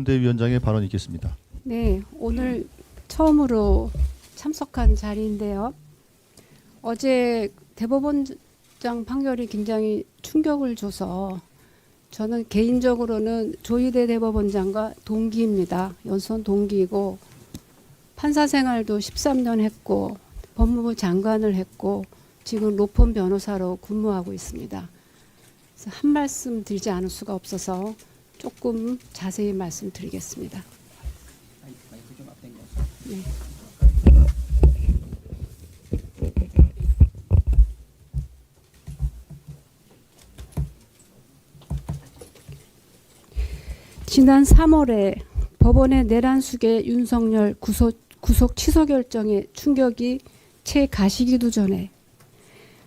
대위원장의 발언이 있겠습니다. 네, 오늘 처음으로 참석한 자리인데요. 어제 대법원장 판결이 굉장히 충격을 줘서 저는 개인적으로는 조희대 대법원장과 동기입니다. 연수원 동기이고 판사 생활도 13년 했고 법무부 장관을 했고 지금 로펌 변호사로 근무하고 있습니다. 그래서 한 말씀 드리지 않을 수가 없어서 조금 자세히 말씀드리겠습니다. 네. 지난 3월에 법원의 내란숙의 윤석열 구속 취소 결정에 충격이 채 가시기도 전에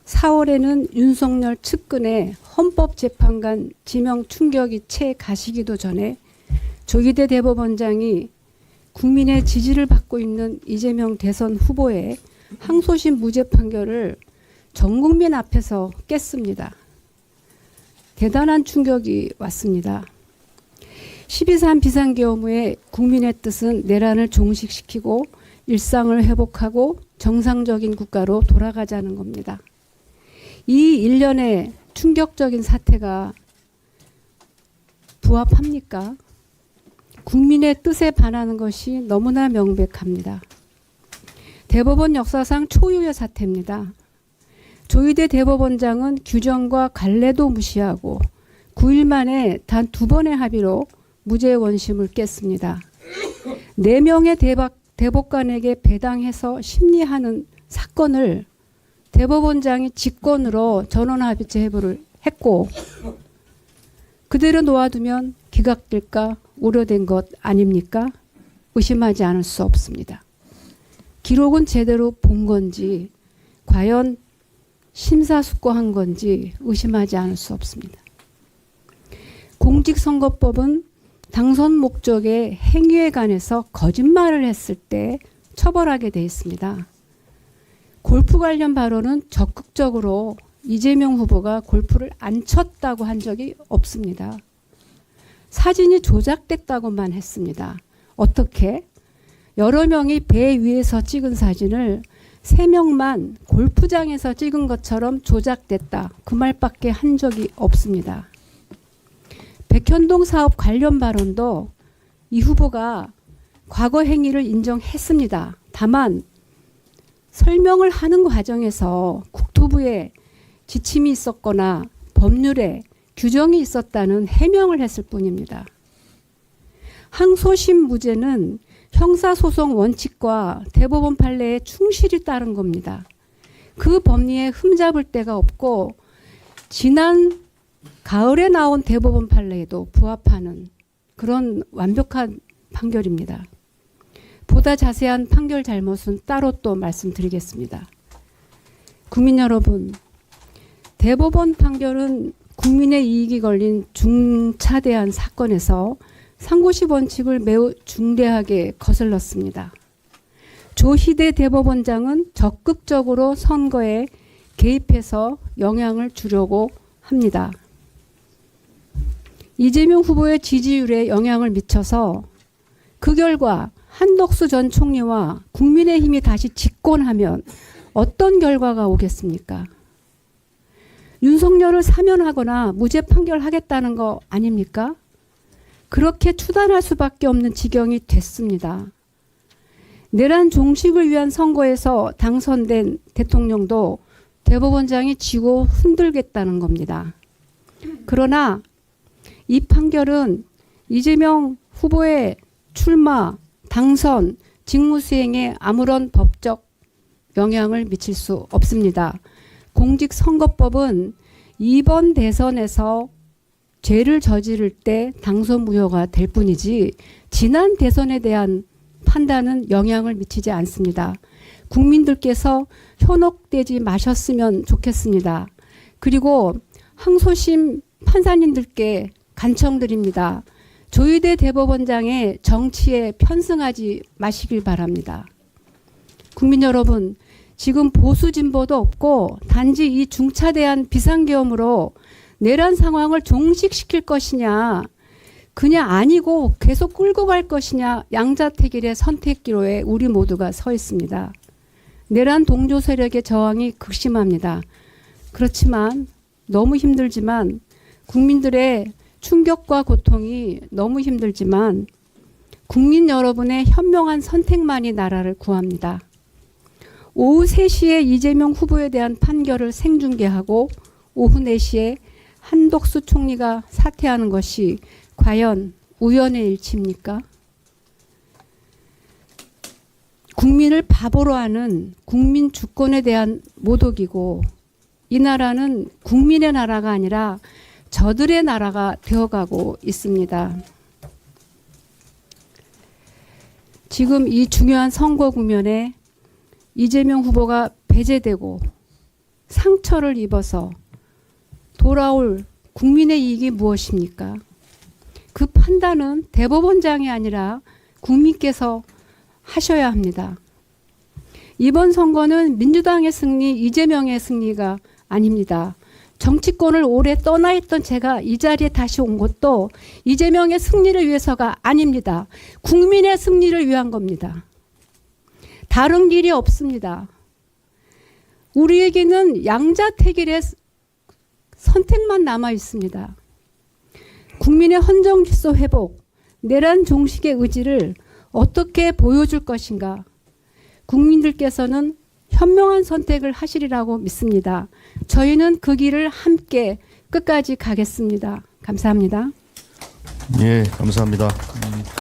4월에는 윤석열 측근의 헌법재판관 지명 충격이 채 가시기도 전에 조희대 대법원장이 국민의 지지를 받고 있는 이재명 대선 후보의 항소심 무죄 판결을 전 국민 앞에서 깼습니다. 대단한 충격이 왔습니다. 12.3 비상계엄후에 국민의 뜻은 내란을 종식시키고 일상을 회복하고 정상적인 국가로 돌아가자는 겁니다. 이 일련의 충격적인 사태가 부합합니까? 국민의 뜻에 반하는 것이 너무나 명백합니다. 대법원 역사상 초유의 사태입니다. 조희대 대법원장은 규정과 관례도 무시하고 9일 만에 단 2번의 합의로 무죄 원심을 깼습니다. 4명의 대법관에게 배당해서 심리하는 사건을 대법원장이 직권으로 전원합의체 회부를 했고 그대로 놓아두면 기각될까 우려된 것 아닙니까? 의심하지 않을 수 없습니다. 기록은 제대로 본 건지 과연 심사숙고한 건지 의심하지 않을 수 없습니다. 공직선거법은 당선 목적의 행위에 관해서 거짓말을 했을 때 처벌하게 되어 있습니다. 골프 관련 발언은 적극적으로 이재명 후보가 골프를 안 쳤다고 한 적이 없습니다. 사진이 조작됐다고만 했습니다. 어떻게? 여러 명이 배 위에서 찍은 사진을 3명만 골프장에서 찍은 것처럼 조작됐다. 그 말밖에 한 적이 없습니다. 백현동 사업 관련 발언도 이 후보가 과거 행위를 인정했습니다. 다만 설명을 하는 과정에서 국토부에 지침이 있었거나 법률에 규정이 있었다는 해명을 했을 뿐입니다. 항소심 무죄는 형사소송 원칙과 대법원 판례에 충실히 따른 겁니다. 그 법리에 흠잡을 데가 없고 지난 가을에 나온 대법원 판례에도 부합하는 그런 완벽한 판결입니다. 보다 자세한 판결 잘못은 따로 또 말씀드리겠습니다. 국민 여러분, 대법원 판결은 국민의 이익이 걸린 중차대한 사건에서 상고시 원칙을 매우 중대하게 거슬렀습니다. 조희대 대법원장은 적극적으로 선거에 개입해서 영향을 주려고 합니다. 이재명 후보의 지지율에 영향을 미쳐서 그 결과 한덕수 전 총리와 국민의힘이 다시 집권하면 어떤 결과가 오겠습니까? 윤석열을 사면하거나 무죄 판결하겠다는 거 아닙니까? 그렇게 추단할 수밖에 없는 지경이 됐습니다. 내란 종식을 위한 선거에서 당선된 대통령도 대법원장이 지고 흔들겠다는 겁니다. 그러나 이 판결은 이재명 후보의 출마, 당선, 직무수행에 아무런 법적 영향을 미칠 수 없습니다. 공직선거법은 이번 대선에서 죄를 저지를 때 당선 무효가 될 뿐이지 지난 대선에 대한 판단은 영향을 미치지 않습니다. 국민들께서 현혹되지 마셨으면 좋겠습니다. 그리고 항소심 판사님들께 간청드립니다. 조희대 대법원장의 정치에 편승하지 마시길 바랍니다. 국민 여러분, 지금 보수 진보도 없고 단지 이 중차대한 비상계엄으로 내란 상황을 종식시킬 것이냐, 그냥 아니고 계속 끌고 갈 것이냐 양자택일의 선택기로에 우리 모두가 서 있습니다. 내란 동조 세력의 저항이 극심합니다. 그렇지만 너무 힘들지만 국민들의 충격과 고통이 너무 힘들지만 국민 여러분의 현명한 선택만이 나라를 구합니다. 오후 3시에 이재명 후보에 대한 판결을 생중계하고 오후 4시에 한덕수 총리가 사퇴하는 것이 과연 우연의 일치입니까? 국민을 바보로 하는 국민 주권에 대한 모독이고 이 나라는 국민의 나라가 아니라 저들의 나라가 되어가고 있습니다. 지금 이 중요한 선거 국면에 이재명 후보가 배제되고 상처를 입어서 돌아올 국민의 이익이 무엇입니까? 그 판단은 대법원장이 아니라 국민께서 하셔야 합니다. 이번 선거는 민주당의 승리, 이재명의 승리가 아닙니다. 정치권을 오래 떠나 있던 제가 이 자리에 다시 온 것도 이재명의 승리를 위해서가 아닙니다. 국민의 승리를 위한 겁니다. 다른 길이 없습니다. 우리에게는 양자택일의 선택만 남아 있습니다. 국민의 헌정질서 회복, 내란 종식의 의지를 어떻게 보여줄 것인가? 국민들께서는 현명한 선택을 하시리라고 믿습니다. 저희는 그 길을 함께 끝까지 가겠습니다. 감사합니다. 예, 감사합니다.